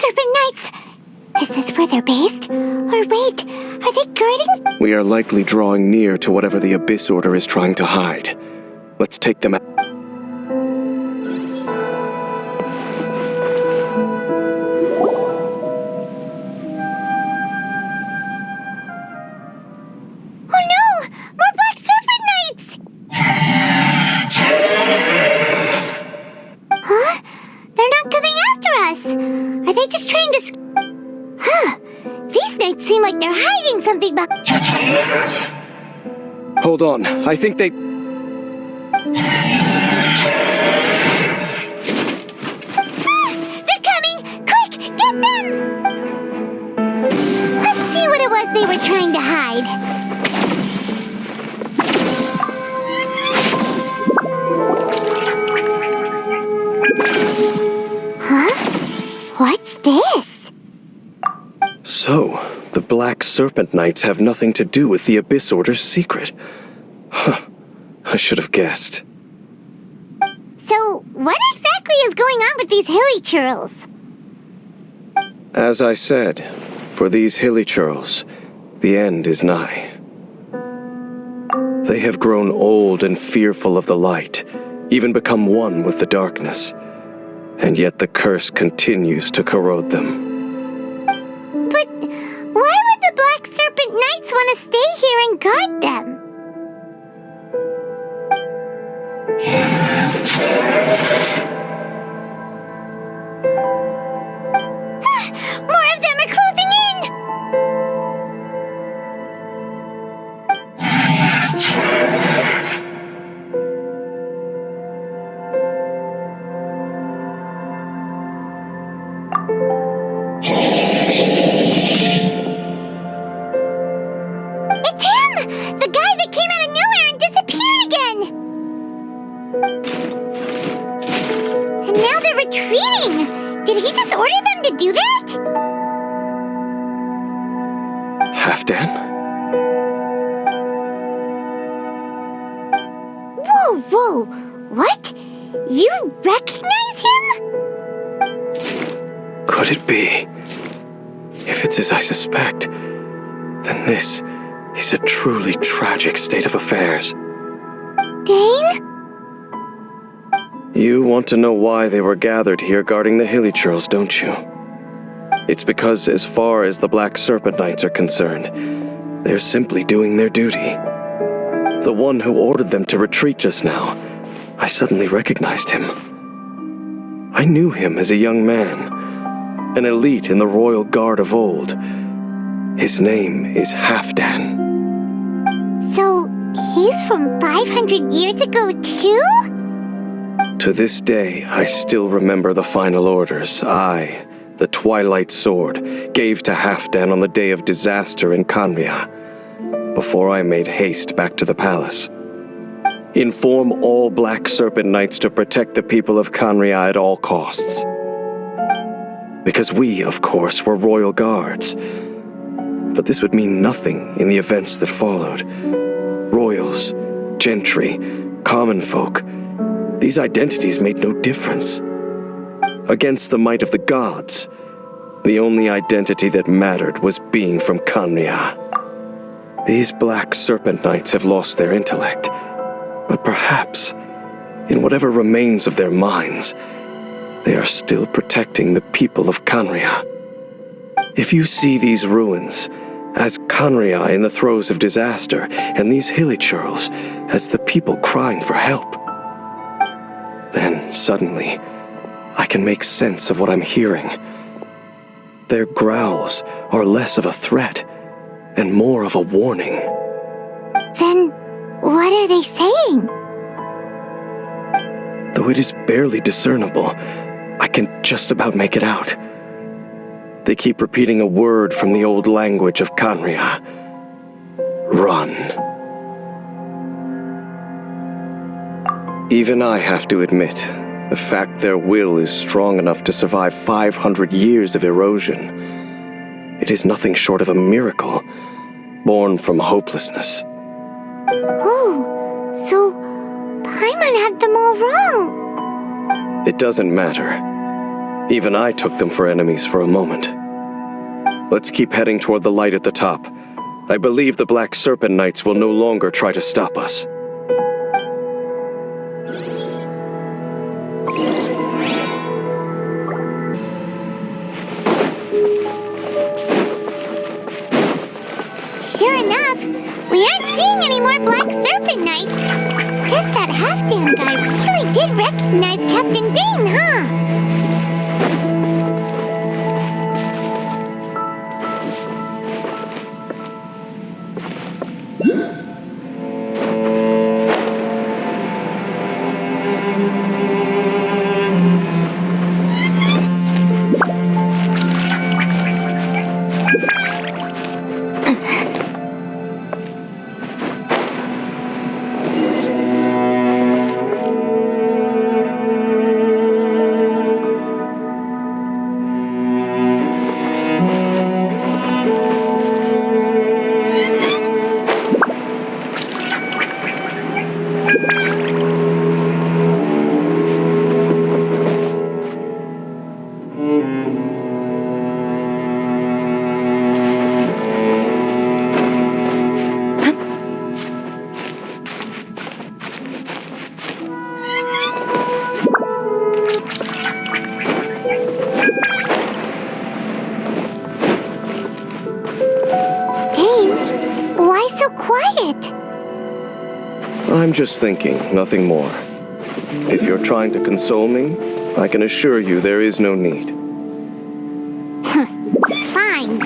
Serpent Knights! Is this where they're based? Or wait, are they guarding? We are likely drawing near to whatever the Abyss Order is trying to hide. Let's take them out. Oh no! More Black Serpent Knights! Huh? They're not coming after us! Are they just trying to Huh! These knights seem like they're hiding something Hold on, I think they... They're coming! Quick, get them! Let's see what it was they were trying to hide. Huh? What's this? So, the Black Serpent Knights have nothing to do with the Abyss Order's secret. Huh. I should have guessed. So, what exactly is going on with these hilly churls? As I said, for these hilly churls, the end is nigh. They have grown old and fearful of the light, even become one with the darkness. And yet the curse continues to corrode them. But why would the Black Serpent Knights want to stay here and guard them? More of them are closing in! It's him! The guy that came out of nowhere and disappeared again! And now they're retreating! Did he just order them to do that? Halfdan? Whoa, whoa! What? You recognize him? Could it be? If it's as I suspect, then this is a truly tragic state of affairs. Dane? You want to know why they were gathered here guarding the hilly churls, don't you? It's because as far as the Black Serpent Knights are concerned, they're simply doing their duty. The one who ordered them to retreat just now, I suddenly recognized him. I knew him as a young man, an elite in the royal guard of old. His name is Halfdan. So, he's from 500 years ago too? To this day, I still remember the final orders I, the Twilight Sword, gave to Halfdan on the day of disaster in Khaenri'ah, before I made haste back to the palace. Inform all Black Serpent Knights to protect the people of Khaenri'ah at all costs. Because we, of course, were royal guards. But this would mean nothing in the events that followed. Royals, gentry, common folk, these identities made no difference. Against the might of the gods, the only identity that mattered was being from Khaenri'ah. These Black Serpent Knights have lost their intellect, but perhaps, in whatever remains of their minds, they are still protecting the people of Khaenri'ah. If you see these ruins as Khaenri'ah in the throes of disaster, and these hilly churls as the people crying for help, then suddenly I can make sense of what I'm hearing. Their growls are less of a threat and more of a warning. Then, what are they saying? Though it is barely discernible, I can just about make it out. They keep repeating a word from the old language of Khaenri'ah. Run. Even I have to admit, the fact their will is strong enough to survive 500 years of erosion, it is nothing short of a miracle, born from hopelessness. Oh, so Paimon had them all wrong. It doesn't matter. Even I took them for enemies for a moment. Let's keep heading toward the light at the top. I believe the Black Serpent Knights will no longer try to stop us. Sure enough, we aren't seeing any more Black Serpent Knights. Guess that half-Dan guy really did recognize Captain Dane, huh? I'm just thinking, nothing more. If you're trying to console me, I can assure you there is no need. Fine.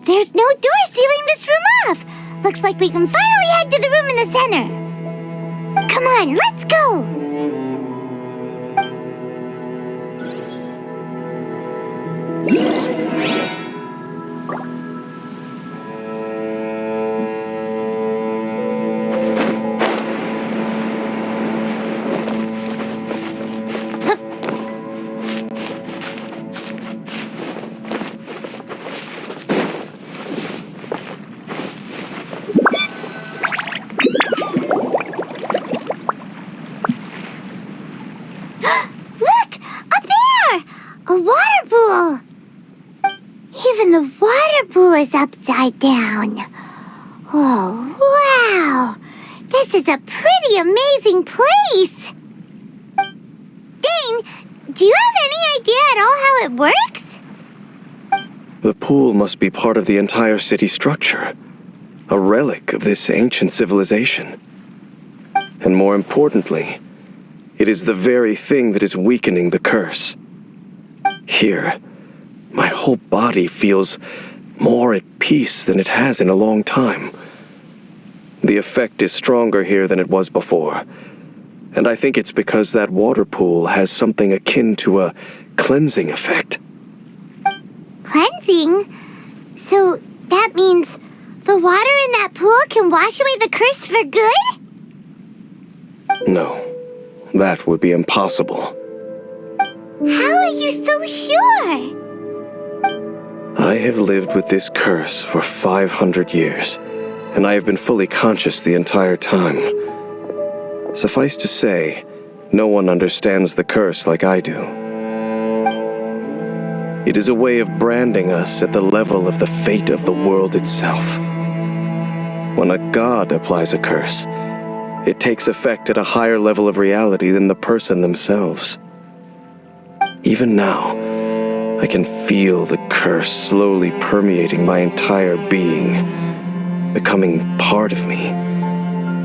There's no door sealing this room off. Looks like we can finally head to the room in the center. Come on, let's go! A water pool! Even the water pool is upside down. Oh, wow! This is a pretty amazing place! Dane, do you have any idea at all how it works? The pool must be part of the entire city structure. A relic of this ancient civilization. And more importantly, it is the very thing that is weakening the curse. Here, my whole body feels more at peace than it has in a long time. The effect is stronger here than it was before, and I think it's because that water pool has something akin to a cleansing effect. Cleansing? So that means the water in that pool can wash away the curse for good? No, that would be impossible. How are you so sure? I have lived with this curse for 500 years, and I have been fully conscious the entire time. Suffice to say, no one understands the curse like I do. It is a way of branding us at the level of the fate of the world itself. When a god applies a curse, it takes effect at a higher level of reality than the person themselves. Even now, I can feel the curse slowly permeating my entire being, becoming part of me,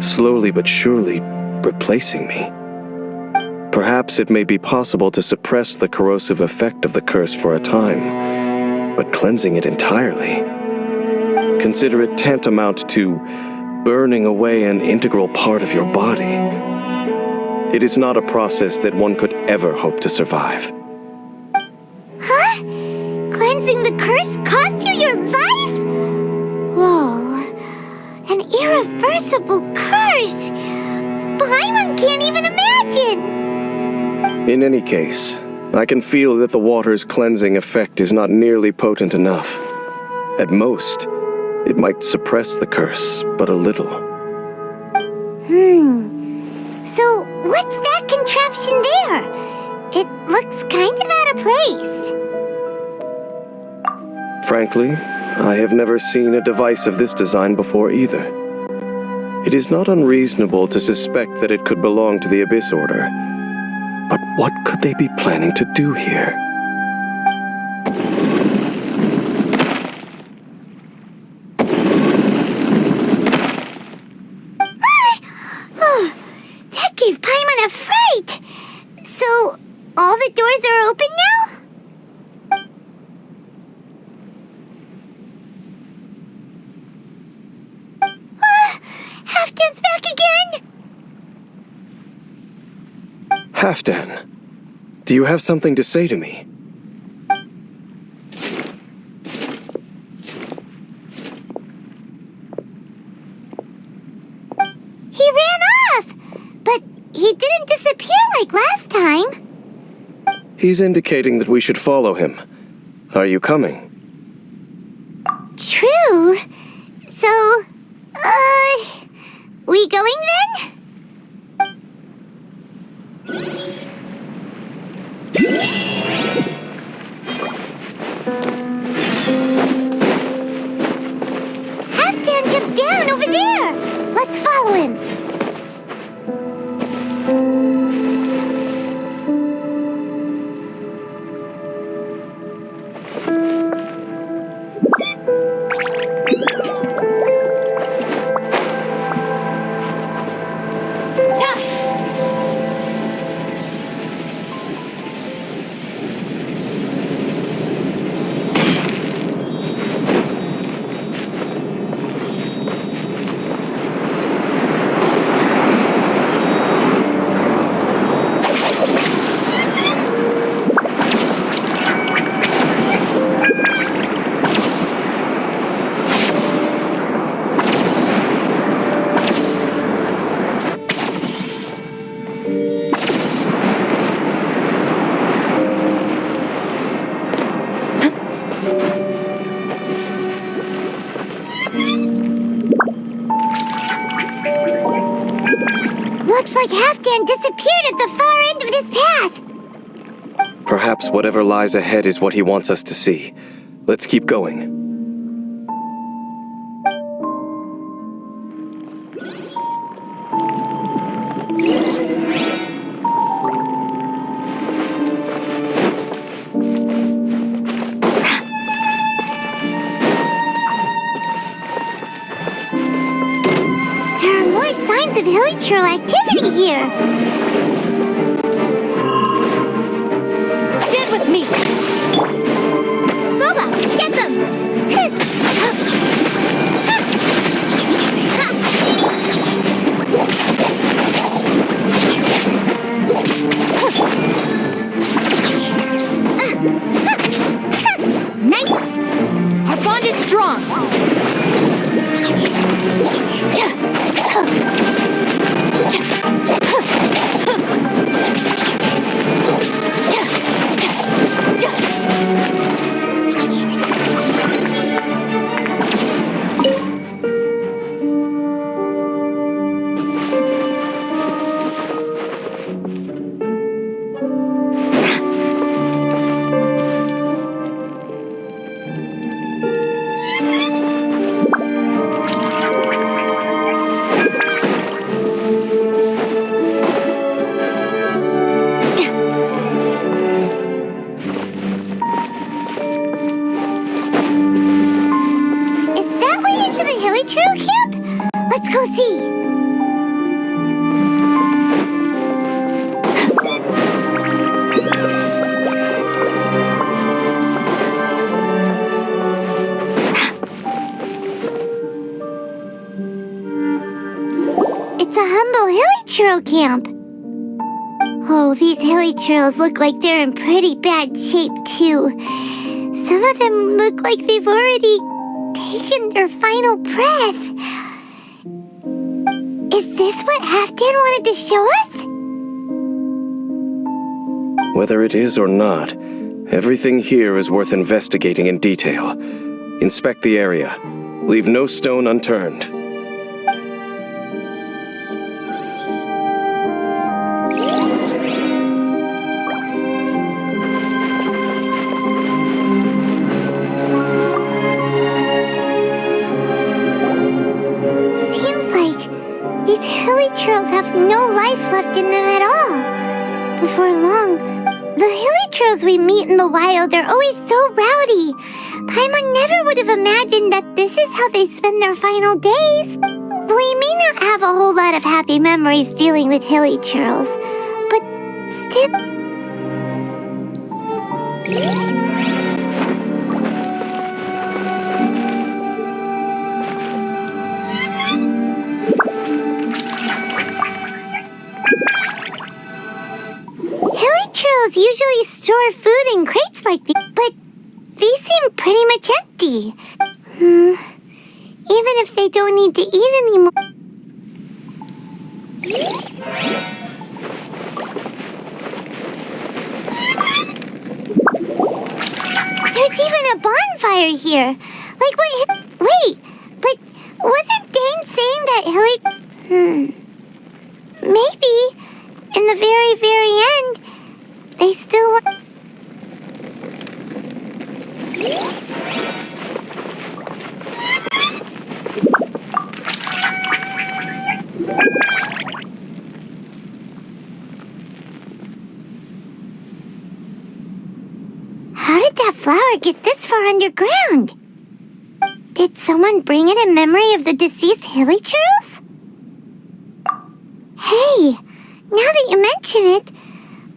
slowly but surely replacing me. Perhaps it may be possible to suppress the corrosive effect of the curse for a time, but cleansing it entirely. Consider it tantamount to burning away an integral part of your body. It is not a process that one could ever hope to survive. Huh? Cleansing the curse cost you your life? Whoa. An irreversible curse! Paimon can't even imagine! In any case, I can feel that the water's cleansing effect is not nearly potent enough. At most, it might suppress the curse, but a little. So, what's that contraption there? It looks kind of out of place. Frankly, I have never seen a device of this design before either. It is not unreasonable to suspect that it could belong to the Abyss Order. But what could they be planning to do here? That gave Paimon a fright! So, all the doors are open now? Halfdan's back again! Halfdan, do you have something to say to me? He ran off! But he didn't disappear like last time. He's indicating that we should follow him. Are you coming? True. So, we going then? Halfdan jumped down over there! Let's follow him! Looks like Halfdan disappeared at the far end of this path. Perhaps whatever lies ahead is what he wants us to see. Let's keep going. There are more signs of hilichurl activity here. Stand with me! Boba, get them! Nice! Our bond is strong! go see. It's a humble hilly churl camp. Oh, these hilly churls look like they're in pretty bad shape, too. Some of them look like they've already taken their final breath. Is this what Halfdan wanted to show us? Whether it is or not, everything here is worth investigating in detail. Inspect the area. Leave no stone unturned. These hilly churls have no life left in them at all. Before long, the hilly churls we meet in the wild are always so rowdy. Paimon never would have imagined that this is how they spend their final days. We may not have a whole lot of happy memories dealing with hilly churls, but still... Churls usually store food in crates like these, but these seem pretty much empty. Even if they don't need to eat anymore. There's even a bonfire here. Like what? Wait, but wasn't Dane saying that Hilly... Maybe, in the very, very end, they still want... How did that flower get this far underground? Did someone bring it in memory of the deceased hilly churls? Hey, now that you mention it,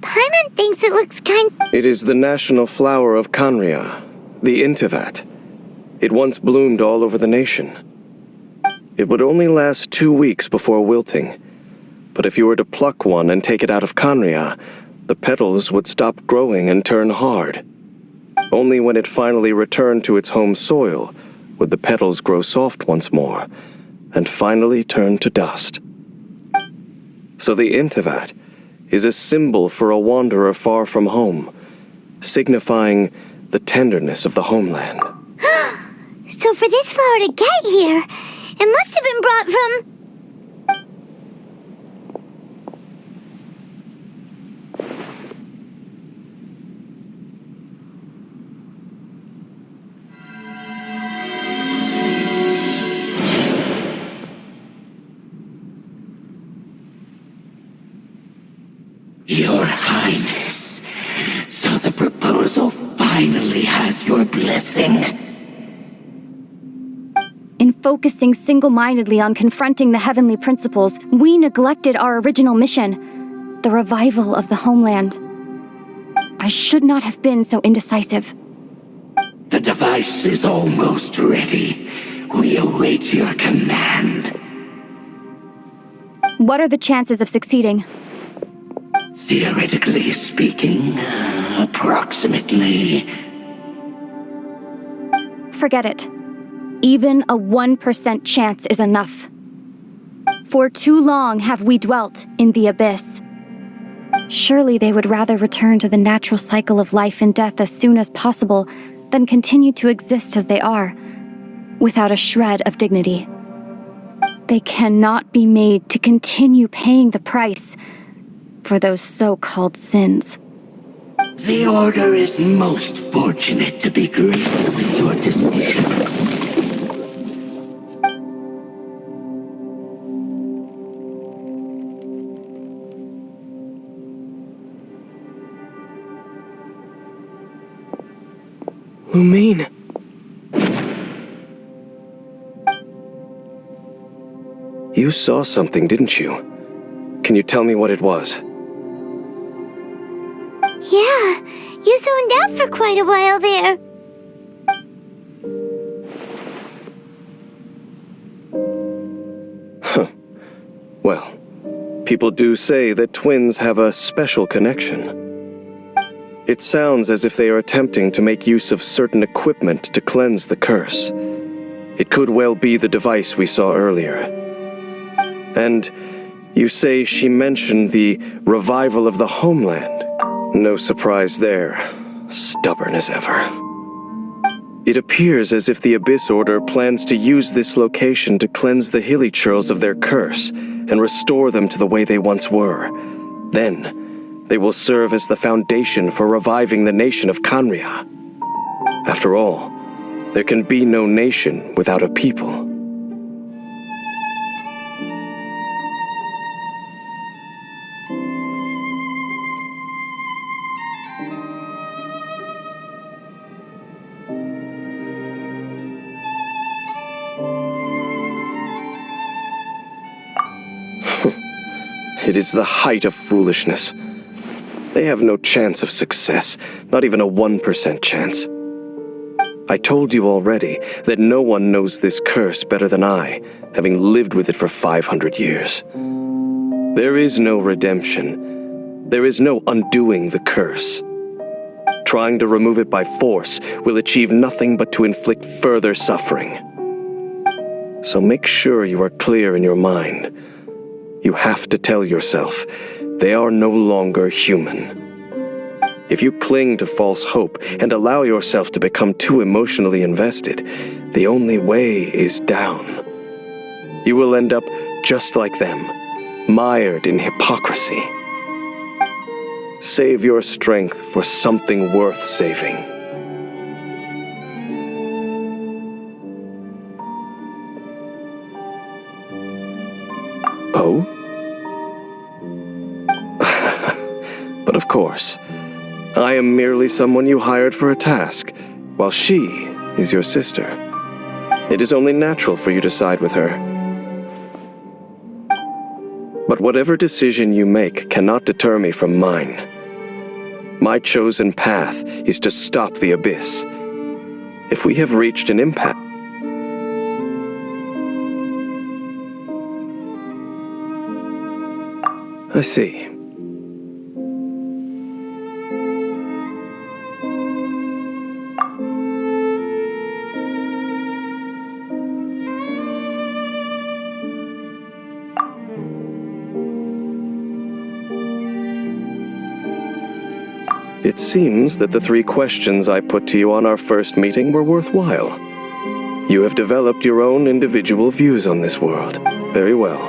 Paimon thinks it looks kind... It is the national flower of Canria, the Intivat. It once bloomed all over the nation. It would only last 2 weeks before wilting. But if you were to pluck one and take it out of Canria, the petals would stop growing and turn hard. Only when it finally returned to its home soil would the petals grow soft once more, and finally turn to dust. So the Intivat is a symbol for a wanderer far from home, signifying the tenderness of the homeland. So for this flower to get here, it must have been brought from... Your Highness, so the proposal finally has your blessing. In focusing single-mindedly on confronting the heavenly principles, we neglected our original mission, the revival of the homeland. I should not have been so indecisive. The device is almost ready. We await your command. What are the chances of succeeding? Theoretically speaking, approximately. Forget it. Even a 1% chance is enough. For too long have we dwelt in the abyss. Surely they would rather return to the natural cycle of life and death as soon as possible than continue to exist as they are, without a shred of dignity. They cannot be made to continue paying the price for those so-called sins. The Order is most fortunate to be graced with your decision. Lumine. You saw something, didn't you? Can you tell me what it was? Yeah, you zoned out for quite a while there. Well, people do say that twins have a special connection. It sounds as if they are attempting to make use of certain equipment to cleanse the curse. It could well be the device we saw earlier. And you say she mentioned the revival of the homeland. No surprise there. Stubborn as ever. It appears as if the Abyss Order plans to use this location to cleanse the hilly churls of their curse and restore them to the way they once were. Then, they will serve as the foundation for reviving the nation of Canria. After all, there can be no nation without a people. It is the height of foolishness. They have no chance of success, not even a 1% chance. I told you already that no one knows this curse better than I, having lived with it for 500 years. There is no redemption. There is no undoing the curse. Trying to remove it by force will achieve nothing but to inflict further suffering. So make sure you are clear in your mind. You have to tell yourself, they are no longer human. If you cling to false hope and allow yourself to become too emotionally invested, the only way is down. You will end up just like them, mired in hypocrisy. Save your strength for something worth saving. Oh? But of course, I am merely someone you hired for a task, while she is your sister. It is only natural for you to side with her. But whatever decision you make cannot deter me from mine. My chosen path is to stop the Abyss. If we have reached an impasse, I see. It seems that the 3 questions I put to you on our first meeting were worthwhile. You have developed your own individual views on this world. Very well.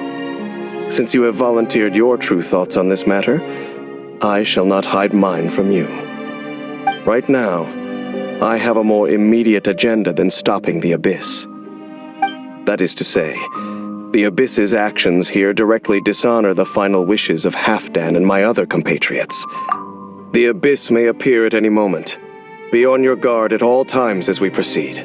Since you have volunteered your true thoughts on this matter, I shall not hide mine from you. Right now, I have a more immediate agenda than stopping the Abyss. That is to say, the Abyss's actions here directly dishonor the final wishes of Halfdan and my other compatriots. The Abyss may appear at any moment. Be on your guard at all times as we proceed.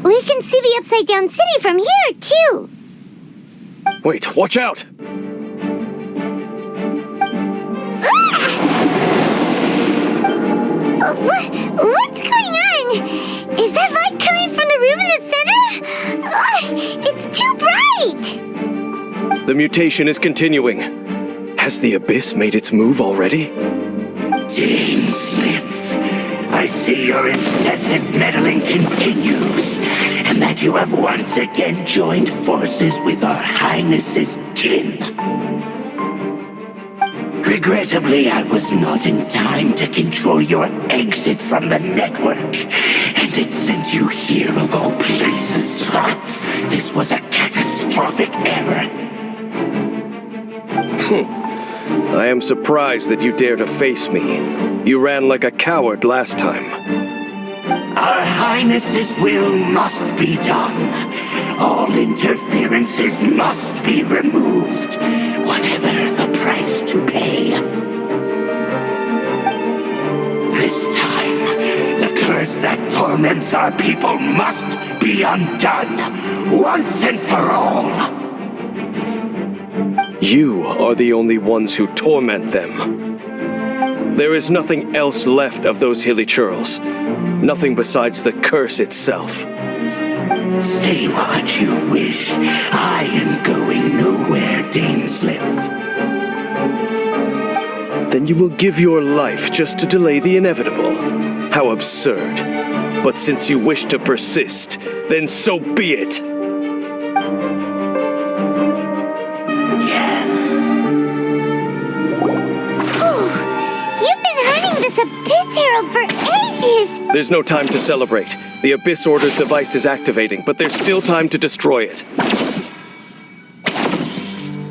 We can see the Upside Down City from here, too. Wait, watch out! What's going on? Is that light coming from the room in the center? It's too bright! The mutation is continuing. Has the Abyss made its move already? Dean Sif, I see your incessant meddling continues, and that you have once again joined forces with our Highness's kin. Regrettably, I was not in time to control your exit from the network, and it sent you here of all places. This was a catastrophic error. I am surprised that you dare to face me. You ran like a coward last time. Our Highness's will must be done. All interferences must be removed, whatever the price to pay. This time, the curse that torments our people must be undone, once and for all. You are the only ones who torment them. There is nothing else left of those hilly churls. Nothing besides the curse itself. Say what you wish. I am going nowhere, Dainsleif. Then you will give your life just to delay the inevitable. How absurd. But since you wish to persist, then so be it. You've been hunting this Abyss Herald for ages! There's no time to celebrate. The Abyss Order's device is activating, but there's still time to destroy it.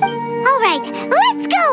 Alright, let's go!